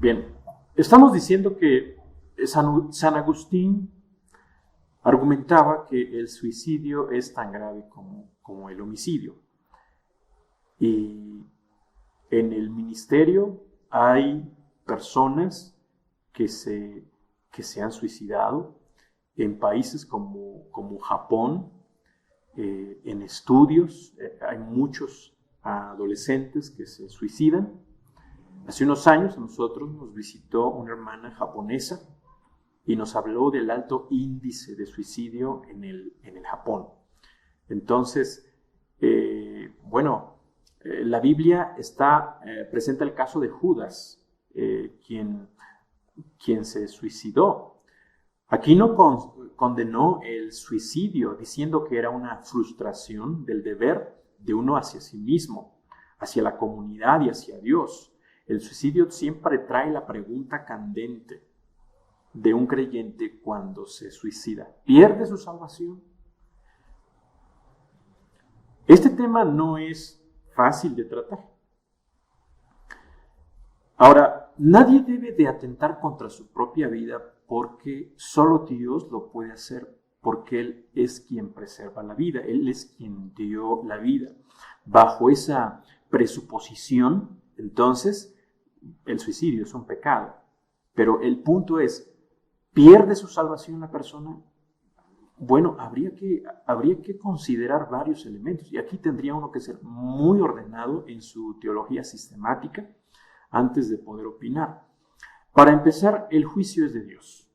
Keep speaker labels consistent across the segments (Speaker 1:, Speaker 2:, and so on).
Speaker 1: Bien, estamos diciendo que San Agustín argumentaba que el suicidio es tan grave como el homicidio. Y en el ministerio hay personas que se han suicidado en países como Japón, en estudios, hay muchos adolescentes que se suicidan. Hace unos años a nosotros nos visitó una hermana japonesa y nos habló del alto índice de suicidio en el Japón. Entonces, la Biblia presenta el caso de Judas, quien se suicidó. Aquí no condenó el suicidio diciendo que era una frustración del deber de uno hacia sí mismo, hacia la comunidad y hacia Dios. El suicidio siempre trae la pregunta candente de un creyente cuando se suicida. ¿Pierde su salvación? Este tema no es fácil de tratar. Ahora, nadie debe de atentar contra su propia vida porque solo Dios lo puede hacer, porque Él es quien preserva la vida, Él es quien dio la vida. Bajo esa presuposición, entonces, el suicidio es un pecado. Pero el punto es, ¿pierde su salvación la persona? Bueno, habría que considerar varios elementos. Y aquí tendría uno que ser muy ordenado en su teología sistemática antes de poder opinar. Para empezar, el juicio es de Dios.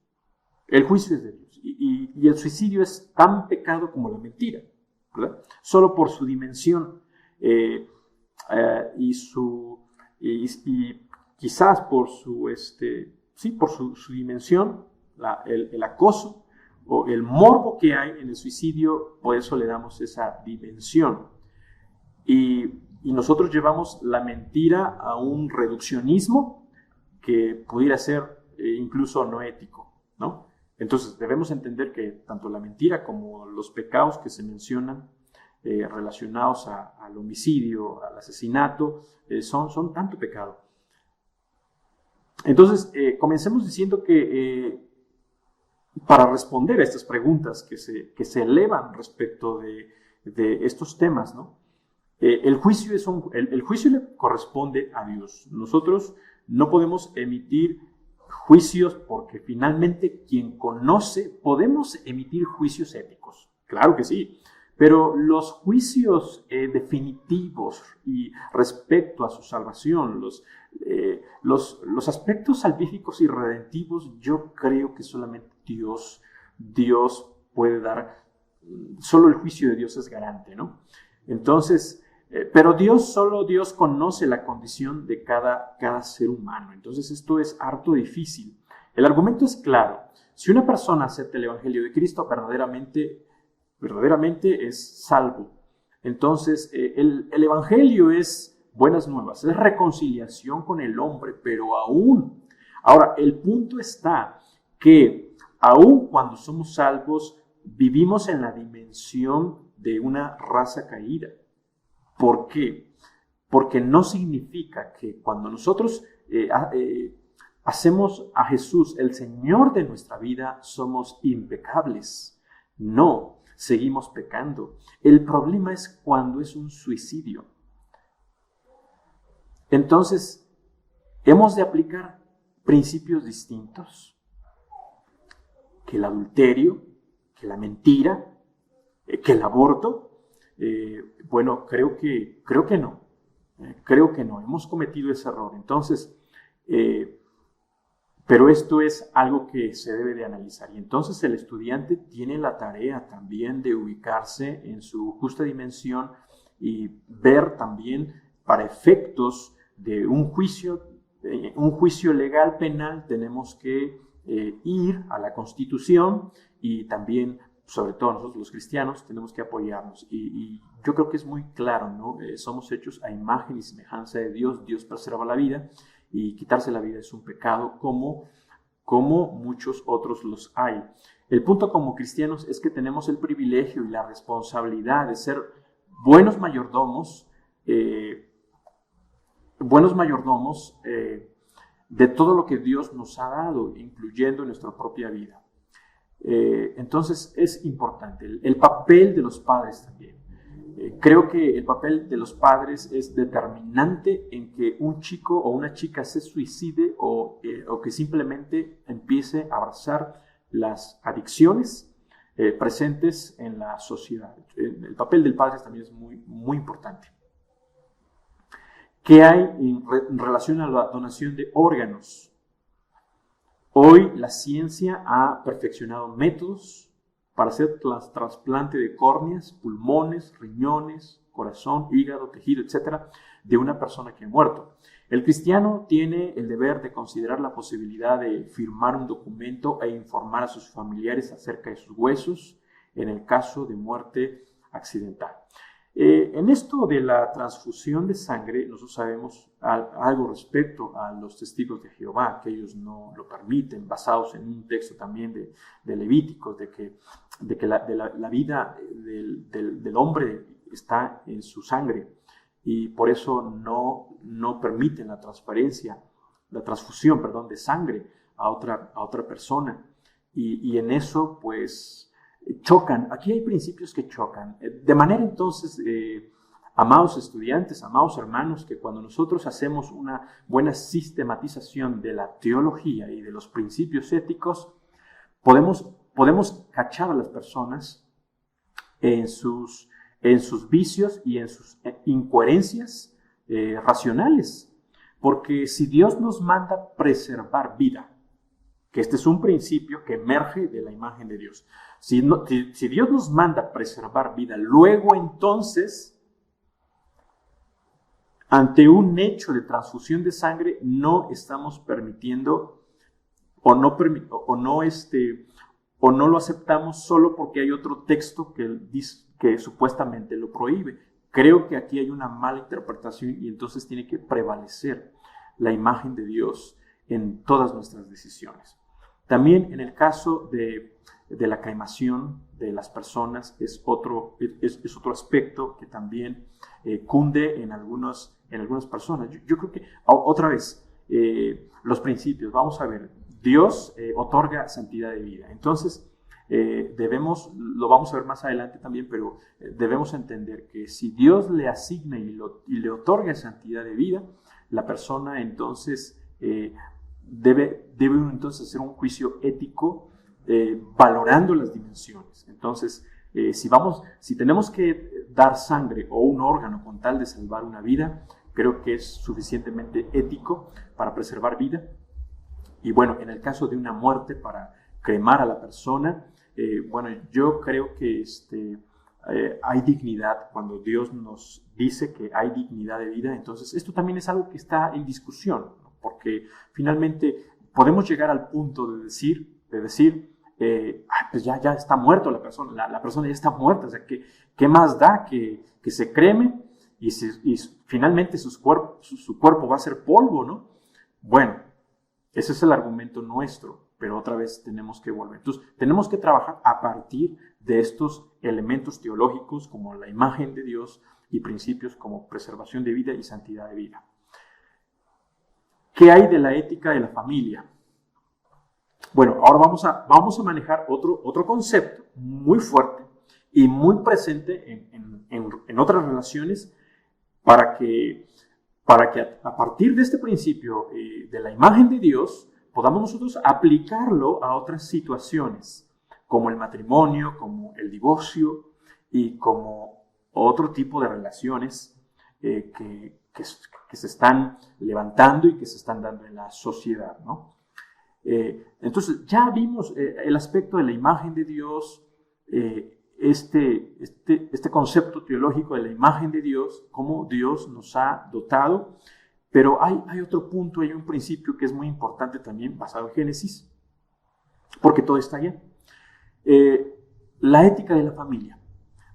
Speaker 1: El juicio es de Dios. Y el suicidio es tan pecado como la mentira, ¿verdad? Solo por su dimensión y quizás por su dimensión, el acoso o el morbo que hay en el suicidio, por eso le damos esa dimensión. Y nosotros llevamos la mentira a un reduccionismo que pudiera ser incluso no ético, ¿no? Entonces debemos entender que tanto la mentira como los pecados que se mencionan relacionados al homicidio, al asesinato, son tanto pecado. Entonces, comencemos diciendo que para responder a estas preguntas que se elevan respecto de estos temas, ¿no? El juicio le corresponde a Dios. Nosotros no podemos emitir juicios porque finalmente quien conoce, podemos emitir juicios éticos, claro que sí, pero los juicios definitivos y respecto a su salvación, los aspectos salvíficos y redentivos, yo creo que solamente Dios puede dar, solo el juicio de Dios es garante, ¿no? Entonces, pero solo Dios conoce la condición de cada ser humano. Entonces esto es harto difícil. El argumento es claro. Si una persona acepta el Evangelio de Cristo, verdaderamente es salvo. Entonces el Evangelio es buenas nuevas, es reconciliación con el hombre, pero ahora el punto está que aún cuando somos salvos, vivimos en la dimensión de una raza caída. ¿Por qué? Porque no significa que cuando nosotros hacemos a Jesús el Señor de nuestra vida, somos impecables. No, seguimos pecando. El problema es cuando es un suicidio. Entonces, hemos de aplicar principios distintos. Que el adulterio, que la mentira, que el aborto. Creo que no. Creo que no. Hemos cometido ese error. Entonces, pero esto es algo que se debe de analizar. Y entonces el estudiante tiene la tarea también de ubicarse en su justa dimensión y ver también para efectos de un juicio legal penal, tenemos que ir a la Constitución y también, sobre todo nosotros los cristianos, tenemos que apoyarnos. Y yo creo que es muy claro, ¿no? Somos hechos a imagen y semejanza de Dios. Dios preserva la vida y quitarse la vida es un pecado como muchos otros los hay. El punto como cristianos es que tenemos el privilegio y la responsabilidad de ser buenos mayordomos de todo lo que Dios nos ha dado, incluyendo nuestra propia vida. Entonces es importante el papel de los padres también. Creo que el papel de los padres es determinante en que un chico o una chica se suicide o que simplemente empiece a abrazar las adicciones presentes en la sociedad. El papel del padre también es muy, muy importante. ¿Qué hay en relación a la donación de órganos? Hoy la ciencia ha perfeccionado métodos para hacer trasplante de córneas, pulmones, riñones, corazón, hígado, tejido, etcétera, de una persona que ha muerto. El cristiano tiene el deber de considerar la posibilidad de firmar un documento e informar a sus familiares acerca de sus huesos en el caso de muerte accidental. En esto de la transfusión de sangre, nosotros sabemos algo respecto a los testigos de Jehová, que ellos no lo permiten, basados en un texto también de Levíticos, de que la vida del hombre está en su sangre, y por eso no permiten la transfusión de sangre a otra persona. Y en eso, pues, chocan. Aquí hay principios que chocan. De manera entonces, amados estudiantes, amados hermanos, que cuando nosotros hacemos una buena sistematización de la teología y de los principios éticos, podemos cachar a las personas en sus vicios y en sus incoherencias racionales. Porque si Dios nos manda preservar vida, que este es un principio que emerge de la imagen de Dios. Si Dios nos manda preservar vida, luego entonces, ante un hecho de transfusión de sangre, no estamos permitiendo o no lo aceptamos solo porque hay otro texto que supuestamente lo prohíbe. Creo que aquí hay una mala interpretación y entonces tiene que prevalecer la imagen de Dios en todas nuestras decisiones. También en el caso de la cremación de las personas es otro aspecto que también cunde en algunas personas. Yo creo que, otra vez, los principios, vamos a ver, Dios otorga santidad de vida. Entonces, lo vamos a ver más adelante también, pero debemos entender que si Dios le asigna y le otorga santidad de vida, la persona entonces debe entonces hacer un juicio ético valorando las dimensiones. Entonces, si tenemos que dar sangre o un órgano con tal de salvar una vida, creo que es suficientemente ético para preservar vida. Y bueno, en el caso de una muerte, para cremar a la persona, bueno, yo creo que hay dignidad. Cuando Dios nos dice que hay dignidad de vida, entonces esto también es algo que está en discusión, ¿no? Porque finalmente podemos llegar al punto de decir pues ya está muerto la persona ya está muerta, o sea, ¿qué más da que se creme y finalmente su cuerpo va a ser polvo, ¿no? Bueno, ese es el argumento nuestro, pero otra vez tenemos que volver. Entonces, tenemos que trabajar a partir de estos elementos teológicos como la imagen de Dios y principios como preservación de vida y santidad de vida. ¿Qué hay de la ética de la familia? Bueno, ahora vamos a manejar otro concepto muy fuerte y muy presente en otras relaciones para que a partir de este principio de la imagen de Dios podamos nosotros aplicarlo a otras situaciones, como el matrimonio, como el divorcio y como otro tipo de relaciones que se están levantando y que se están dando en la sociedad, ¿no? Entonces, ya vimos el aspecto de la imagen de Dios, este concepto teológico de la imagen de Dios, cómo Dios nos ha dotado, pero hay otro punto, hay un principio que es muy importante también, basado en Génesis, porque todo está allá. La ética de la familia.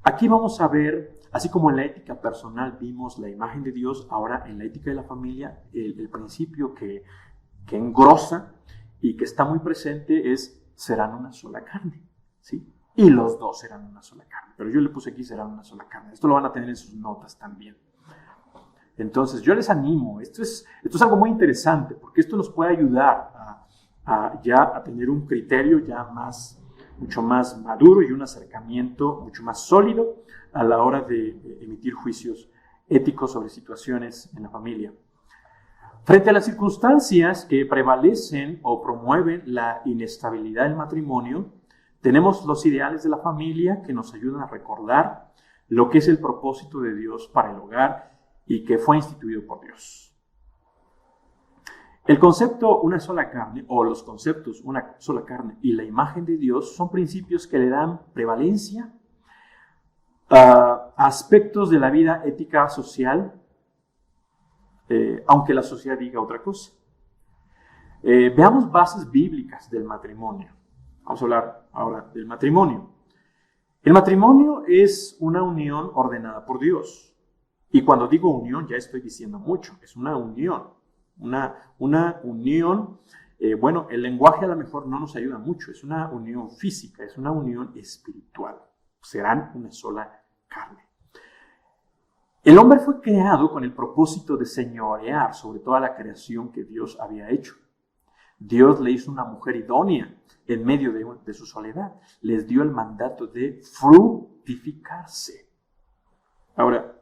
Speaker 1: Aquí vamos a ver, así como en la ética personal vimos la imagen de Dios, ahora en la ética de la familia, el principio que engrosa y que está muy presente es: serán una sola carne, ¿sí? Y los dos serán una sola carne. Pero yo le puse aquí: serán una sola carne. Esto lo van a tener en sus notas también. Entonces, yo les animo, esto es algo muy interesante, porque esto nos puede ayudar a tener un criterio mucho más maduro y un acercamiento mucho más sólido a la hora de emitir juicios éticos sobre situaciones en la familia. Frente a las circunstancias que prevalecen o promueven la inestabilidad del matrimonio, tenemos los ideales de la familia que nos ayudan a recordar lo que es el propósito de Dios para el hogar y que fue instituido por Dios. El concepto una sola carne, o los conceptos una sola carne y la imagen de Dios, son principios que le dan prevalencia a aspectos de la vida ética social, aunque la sociedad diga otra cosa. Veamos bases bíblicas del matrimonio. Vamos a hablar ahora del matrimonio. El matrimonio es una unión ordenada por Dios. Y cuando digo unión, ya estoy diciendo mucho. Es una unión. Una unión, bueno, el lenguaje a lo mejor no nos ayuda mucho. Es una unión física, es una unión espiritual. Serán una sola carne. El hombre fue creado con el propósito de señorear sobre toda la creación que Dios había hecho. Dios le hizo una mujer idónea en medio de su soledad. Les dio el mandato de fructificarse. Ahora,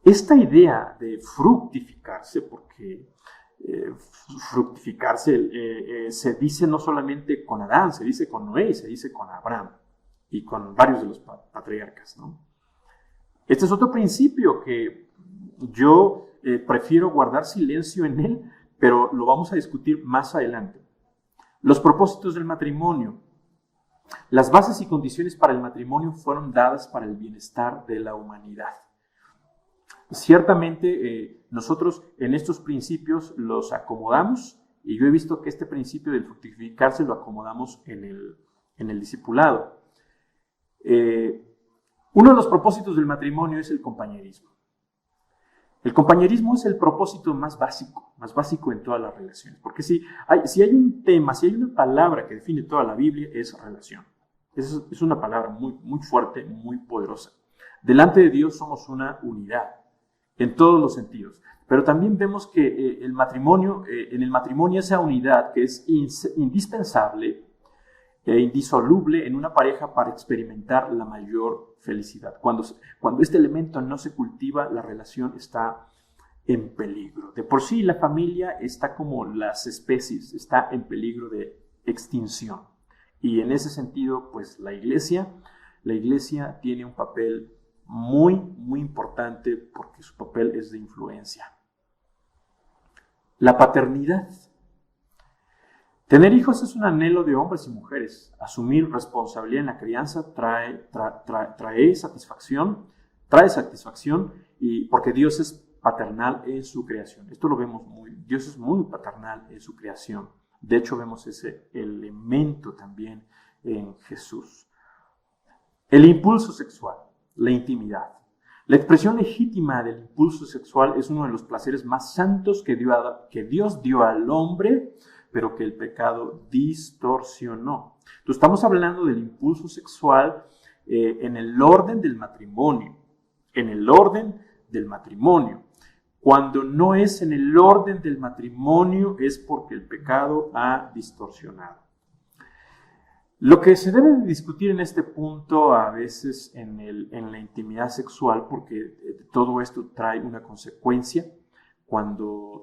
Speaker 1: esta idea de fructificarse, porque fructificarse se dice no solamente con Adán, se dice con Noé, se dice con Abraham y con varios de los patriarcas, ¿no? Este es otro principio que yo prefiero guardar silencio en él, pero lo vamos a discutir más adelante. Los propósitos del matrimonio. Las bases y condiciones para el matrimonio fueron dadas para el bienestar de la humanidad. Ciertamente nosotros en estos principios los acomodamos, y yo he visto que este principio del fructificarse lo acomodamos en el discipulado. Uno de los propósitos del matrimonio es el compañerismo. El compañerismo es el propósito más básico en todas las relaciones. Porque si hay un tema, si hay una palabra que define toda la Biblia, es relación. Es una palabra muy, muy fuerte, muy poderosa. Delante de Dios somos una unidad, en todos los sentidos. Pero también vemos que en el matrimonio esa unidad que es indispensable e indisoluble en una pareja para experimentar la mayor felicidad. Cuando este elemento no se cultiva, la relación está en peligro. De por sí la familia está como las especies, está en peligro de extinción. Y en ese sentido, pues la iglesia tiene un papel muy, muy importante porque su papel es de influencia. La paternidad. Tener hijos es un anhelo de hombres y mujeres. Asumir responsabilidad en la crianza trae satisfacción, y porque Dios es paternal en su creación. Esto lo vemos Dios es muy paternal en su creación. De hecho, vemos ese elemento también en Jesús. El impulso sexual, la intimidad. La expresión legítima del impulso sexual es uno de los placeres más santos que Dios dio al hombre, pero que el pecado distorsionó. Entonces, estamos hablando del impulso sexual en el orden del matrimonio. En el orden del matrimonio. Cuando no es en el orden del matrimonio es porque el pecado ha distorsionado. Lo que se debe discutir en este punto a veces en la intimidad sexual, porque todo esto trae una consecuencia cuando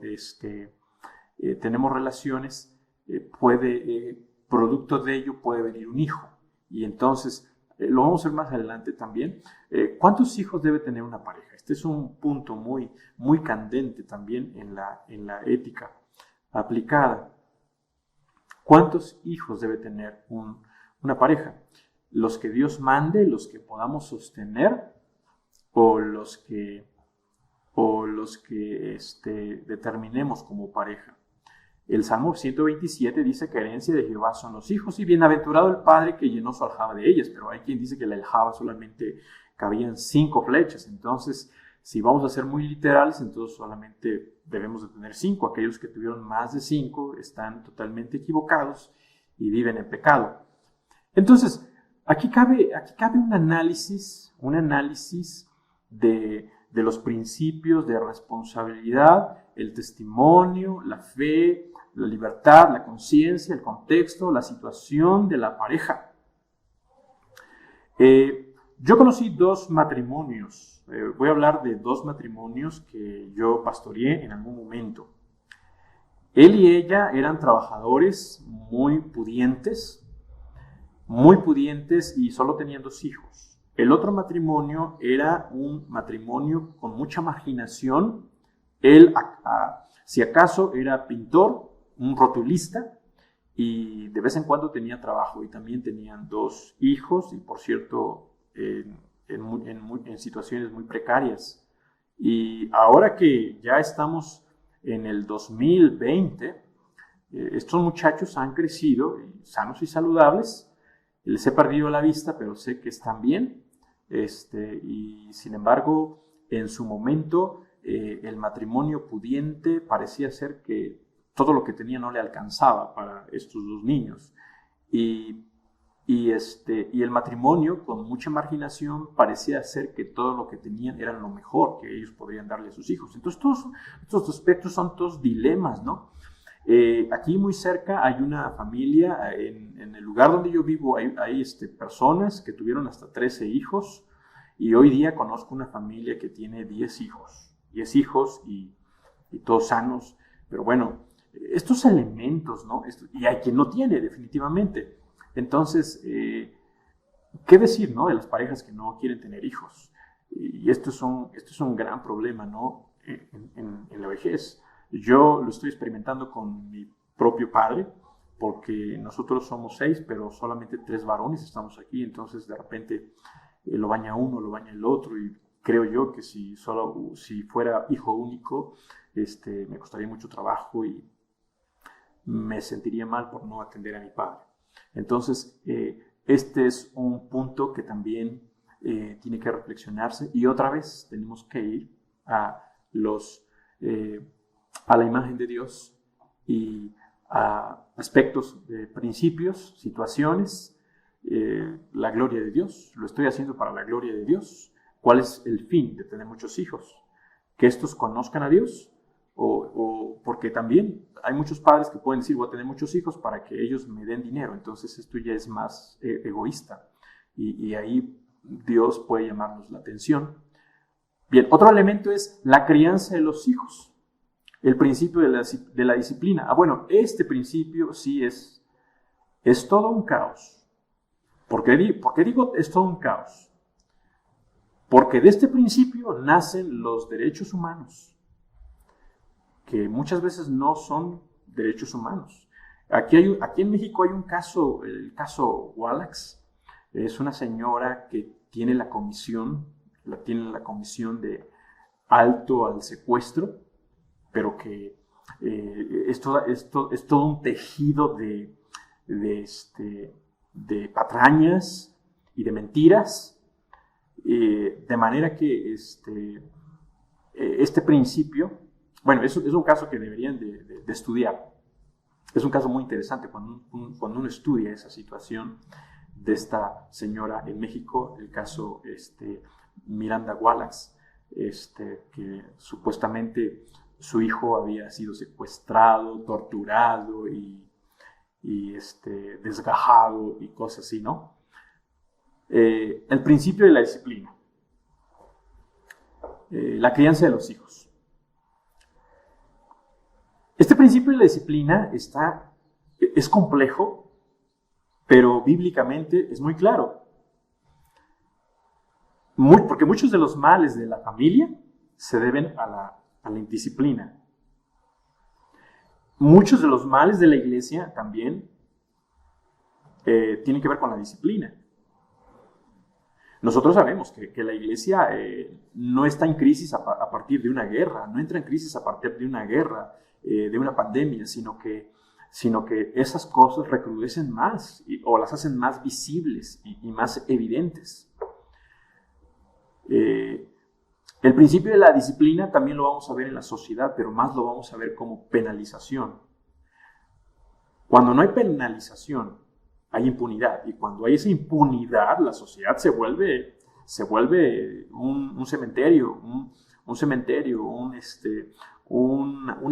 Speaker 1: tenemos relaciones, producto de ello puede venir un hijo. Y entonces, lo vamos a ver más adelante también, ¿cuántos hijos debe tener una pareja? Este es un punto muy, muy candente también en la ética aplicada. ¿Cuántos hijos debe tener una pareja? ¿Los que Dios mande, los que podamos sostener, o los que determinemos como pareja? El Salmo 127 dice que herencia de Jehová son los hijos, y bienaventurado el padre que llenó su aljaba de ellas. Pero hay quien dice que la aljaba solamente cabían 5 flechas. Entonces, si vamos a ser muy literales, entonces solamente debemos de tener 5. Aquellos que tuvieron más de 5 están totalmente equivocados y viven en pecado. Entonces, aquí cabe un análisis de los principios de responsabilidad, el testimonio, la fe, la libertad, la conciencia, el contexto, la situación de la pareja. Yo conocí 2 matrimonios. Voy a hablar de 2 matrimonios que yo pastoreé en algún momento. Él y ella eran trabajadores muy pudientes y solo tenían 2 hijos. El otro matrimonio era un matrimonio con mucha marginación. Él, si acaso, era pintor, un rotulista, y de vez en cuando tenía trabajo, y también tenían 2 hijos, y por cierto, en situaciones muy precarias. Y ahora que ya estamos en el 2020, estos muchachos han crecido sanos y saludables. Les he perdido la vista, pero sé que están bien. Y sin embargo, en su momento, el matrimonio pudiente parecía ser que todo lo que tenía no le alcanzaba para estos 2 niños. Y el matrimonio, con mucha marginación, parecía ser que todo lo que tenían era lo mejor que ellos podrían darle a sus hijos. Entonces, todos estos aspectos son todos dilemas, ¿no? Aquí muy cerca hay una familia, en el lugar donde yo vivo hay personas que tuvieron hasta 13 hijos, y hoy día conozco una familia que tiene 10 hijos y todos sanos. Pero bueno, estos elementos, ¿no? Y hay quien no tiene, definitivamente. Entonces, ¿qué decir, no? De las parejas que no quieren tener hijos. Y esto es un gran problema, ¿no? En la vejez. Yo lo estoy experimentando con mi propio padre, porque nosotros somos 6, pero solamente 3 varones estamos aquí. Entonces, de repente, lo baña uno, lo baña el otro, y creo yo que si fuera hijo único, me costaría mucho trabajo y me sentiría mal por no atender a mi padre. Entonces, este es un punto que también tiene que reflexionarse, y otra vez tenemos que ir a la imagen de Dios y a aspectos de principios, situaciones, la gloria de Dios. Lo estoy haciendo para la gloria de Dios. ¿Cuál es el fin de tener muchos hijos? ¿Que estos conozcan a Dios? O porque también hay muchos padres que pueden decir: voy a tener muchos hijos para que ellos me den dinero. Entonces esto ya es más egoísta, y ahí Dios puede llamarnos la atención. Bien, otro elemento es la crianza de los hijos. El principio de la disciplina. Bueno, este principio sí es todo un caos. ¿Por qué digo es todo un caos? Porque de este principio nacen los derechos humanos, que muchas veces no son derechos humanos. Aquí en México hay un caso, el caso Wallax. Es una señora que tiene la comisión de alto al secuestro, pero que es todo un tejido de patrañas y de mentiras, de manera que este principio, bueno, es un caso que deberían de estudiar. Es un caso muy interesante cuando uno estudia esa situación de esta señora en México, el caso Miranda Wallace, que supuestamente su hijo había sido secuestrado, torturado y desgajado y cosas así, ¿no? El principio de la disciplina. La crianza de los hijos. Este principio de la disciplina es complejo, pero bíblicamente es muy claro. Porque muchos de los males de la familia se deben a la indisciplina. Muchos de los males de la iglesia también tienen que ver con la disciplina. Nosotros sabemos que la iglesia no está en crisis a partir de una guerra, no entra en crisis a partir de una guerra, de una pandemia, sino que esas cosas recrudecen más o las hacen más visibles y más evidentes. El principio de la disciplina también lo vamos a ver en la sociedad, pero más lo vamos a ver como penalización. Cuando no hay penalización, hay impunidad, y cuando hay esa impunidad, la sociedad se vuelve un cementerio, un cementerio, una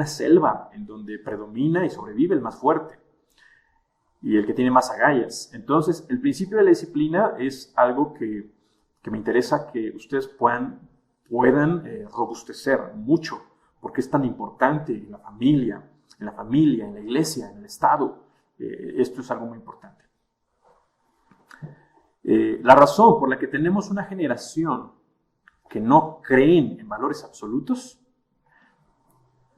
Speaker 1: selva en donde predomina y sobrevive el más fuerte y el que tiene más agallas. Entonces, el principio de la disciplina es algo que me interesa que ustedes puedan robustecer mucho, porque es tan importante en la familia, en la iglesia, en el Estado. Esto es algo muy importante. La razón por la que tenemos una generación que no creen en valores absolutos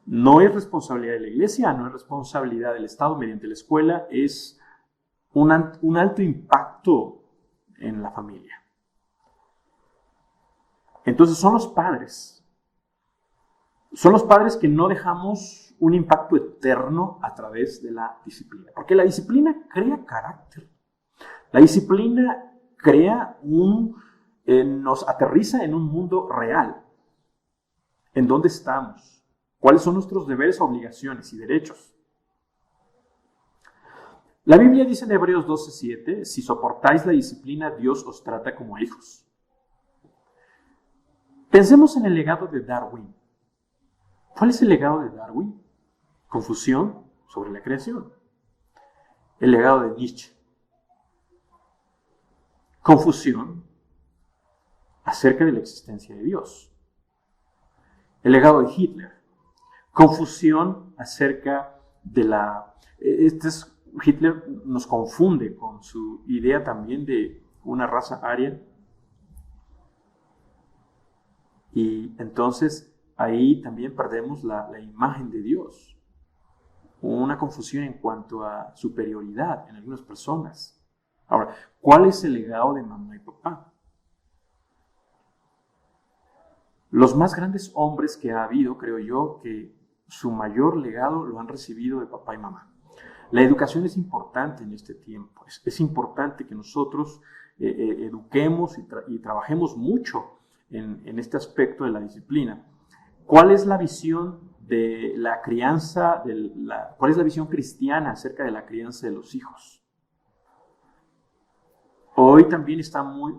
Speaker 1: no es responsabilidad de la iglesia, no es responsabilidad del Estado mediante la escuela, es un alto impacto en la familia. Entonces son los padres que no dejamos un impacto eterno a través de la disciplina, porque la disciplina crea carácter, la disciplina nos aterriza en un mundo real. ¿En dónde estamos? ¿Cuáles son nuestros deberes, obligaciones y derechos? La Biblia dice en Hebreos 12:7, si soportáis la disciplina, Dios os trata como a hijos. Pensemos en el legado de Darwin. ¿Cuál es el legado de Darwin? Confusión sobre la creación. El legado de Nietzsche. Confusión acerca de la existencia de Dios. El legado de Hitler. Confusión acerca de Hitler nos confunde con su idea también de una raza aria. Y entonces ahí también perdemos la imagen de Dios. Una confusión en cuanto a superioridad en algunas personas. Ahora, ¿cuál es el legado de mamá y papá? Los más grandes hombres que ha habido, creo yo, que su mayor legado lo han recibido de papá y mamá. La educación es importante en este tiempo. Es importante que nosotros eduquemos y trabajemos mucho en este aspecto de la disciplina. ¿Cuál es la visión de la crianza, cuál es la visión cristiana acerca de la crianza de los hijos? Hoy también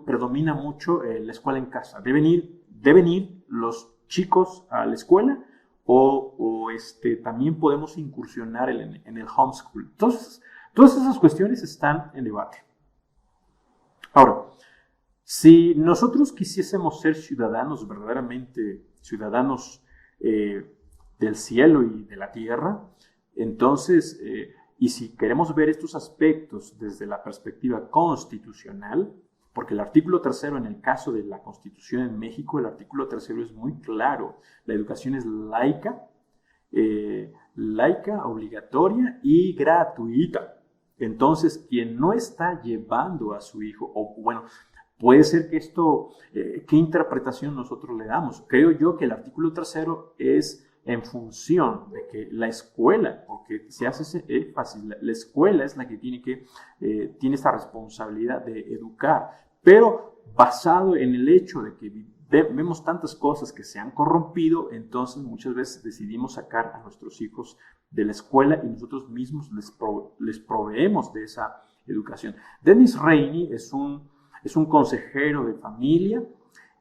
Speaker 1: predomina mucho la escuela en casa. ¿Deben ir los chicos a la escuela o también podemos incursionar en el homeschool? Entonces, todas esas cuestiones están en debate. Ahora, si nosotros quisiésemos ser ciudadanos, verdaderamente ciudadanos del cielo y de la tierra, entonces, y si queremos ver estos aspectos desde la perspectiva constitucional, porque el artículo 3 en el caso de la Constitución en México, el artículo 3 es muy claro, la educación es laica, obligatoria y gratuita. Entonces, quien no está llevando a su hijo, o bueno, puede ser que esto, ¿qué interpretación nosotros le damos? Creo yo que el artículo 3 es en función de que la escuela, porque se hace ese énfasis, la escuela es la que tiene esta responsabilidad de educar, pero basado en el hecho de que vemos tantas cosas que se han corrompido, entonces muchas veces decidimos sacar a nuestros hijos de la escuela y nosotros mismos les proveemos de esa educación. Dennis Rainey es un consejero de familia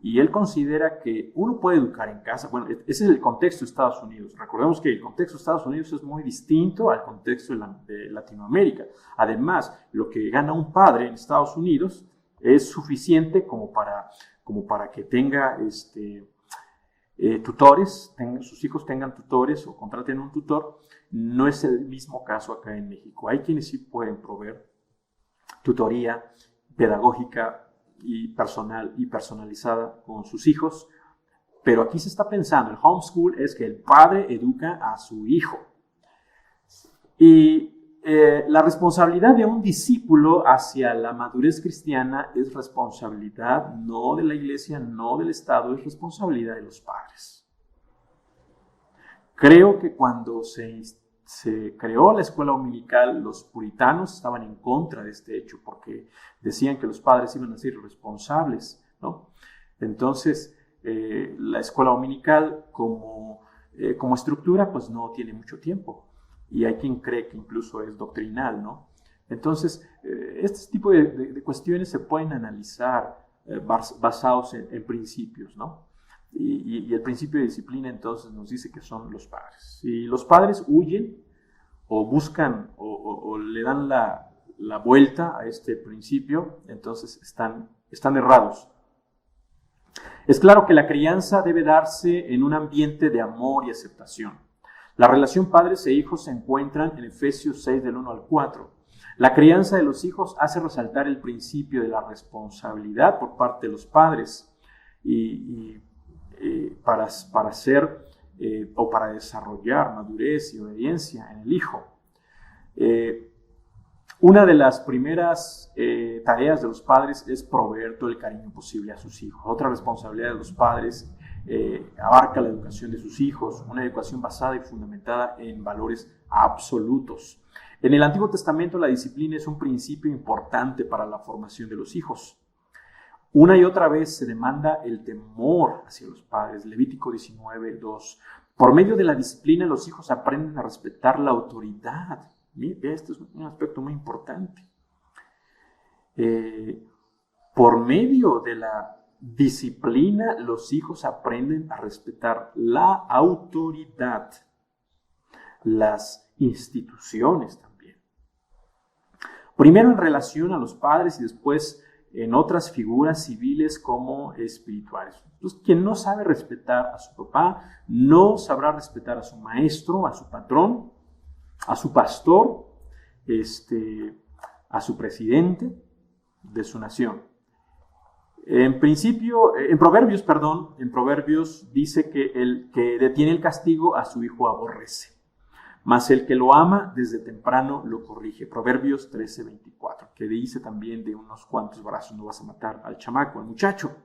Speaker 1: y él considera que uno puede educar en casa. Bueno, ese es el contexto de Estados Unidos. Recordemos que el contexto de Estados Unidos es muy distinto al contexto de Latinoamérica. Además, lo que gana un padre en Estados Unidos es suficiente como para que tenga tutores, sus hijos tengan tutores o contraten un tutor. No es el mismo caso acá en México. Hay quienes sí pueden proveer tutoría pedagógica y personalizada con sus hijos, pero aquí se está pensando, el homeschool es que el padre educa a su hijo. Y la responsabilidad de un discípulo hacia la madurez cristiana es responsabilidad no de la iglesia, no del Estado, es responsabilidad de los padres. Creo que cuando se creó la escuela dominical, los puritanos estaban en contra de este hecho porque decían que los padres iban a ser irresponsables, ¿no? Entonces, la escuela dominical como estructura, pues no tiene mucho tiempo y hay quien cree que incluso es doctrinal, ¿no? Entonces, este tipo de cuestiones se pueden analizar basados en principios, ¿no? Y el principio de disciplina entonces nos dice que son los padres. Si los padres huyen o buscan o le dan la vuelta a este principio, entonces están errados. Es claro que la crianza debe darse en un ambiente de amor y aceptación. La relación padres e hijos se encuentran en Efesios 6 del 1 al 4. La crianza de los hijos hace resaltar el principio de la responsabilidad por parte de los padres para hacer o para desarrollar madurez y obediencia en el hijo. Una de las primeras tareas de los padres es proveer todo el cariño posible a sus hijos. Otra responsabilidad de los padres abarca la educación de sus hijos, una educación basada y fundamentada en valores absolutos. En el Antiguo Testamento la disciplina es un principio importante para la formación de los hijos. Una y otra vez se demanda el temor hacia los padres. Levítico 19:2. Por medio de la disciplina los hijos aprenden a respetar la autoridad. Mira, este es un aspecto muy importante. Por medio de la disciplina los hijos aprenden a respetar la autoridad, las instituciones también. Primero en relación a los padres y después en otras figuras civiles como espirituales. Entonces, quien no sabe respetar a su papá, no sabrá respetar a su maestro, a su patrón, a su pastor, a su presidente de su nación. En Proverbios dice que el que detiene el castigo a su hijo aborrece, mas el que lo ama desde temprano lo corrige. Proverbios 13:24, que dice también de unos cuantos brazos no vas a matar al chamaco, al muchacho.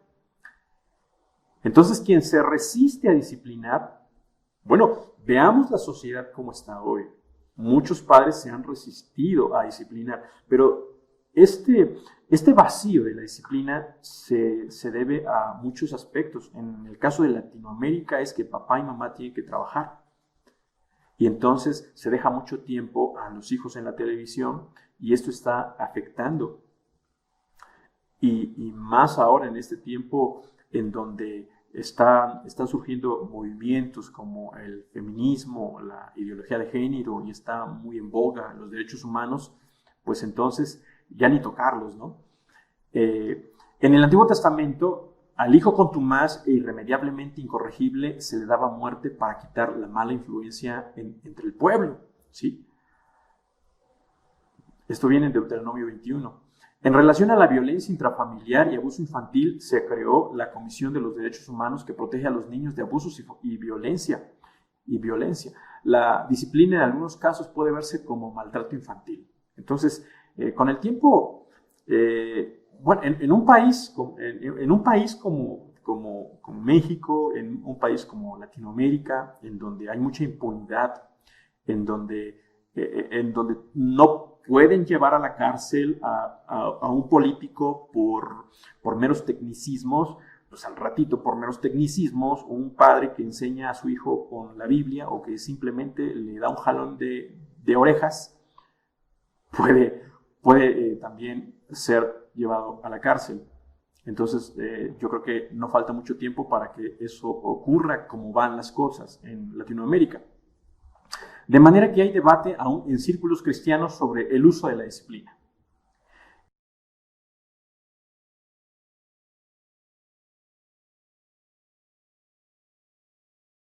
Speaker 1: Entonces, quien se resiste a disciplinar, bueno, veamos la sociedad como está hoy. Muchos padres se han resistido a disciplinar, pero este vacío de la disciplina se debe a muchos aspectos. En el caso de Latinoamérica es que papá y mamá tienen que trabajar. Y entonces se deja mucho tiempo a los hijos en la televisión y esto está afectando. Y más ahora en este tiempo en donde están surgiendo movimientos como el feminismo, la ideología de género y está muy en boga los derechos humanos, pues entonces ya ni tocarlos, ¿no? En el Antiguo Testamento, al hijo contumaz e irremediablemente incorregible se le daba muerte para quitar la mala influencia entre el pueblo, ¿sí? Esto viene en Deuteronomio 21. En relación a la violencia intrafamiliar y abuso infantil, se creó la Comisión de los Derechos Humanos que protege a los niños de abusos y violencia. La disciplina en algunos casos puede verse como maltrato infantil. Entonces, con el tiempo, bueno, en un país como México, en un país como Latinoamérica, en donde hay mucha impunidad, en donde no pueden llevar a la cárcel a un político por meros tecnicismos, pues al ratito por meros tecnicismos, un padre que enseña a su hijo con la Biblia o que simplemente le da un jalón de orejas, puede también ser llevado a la cárcel. Entonces, yo creo que no falta mucho tiempo para que eso ocurra como van las cosas en Latinoamérica. De manera que hay debate aún en círculos cristianos sobre el uso de la disciplina.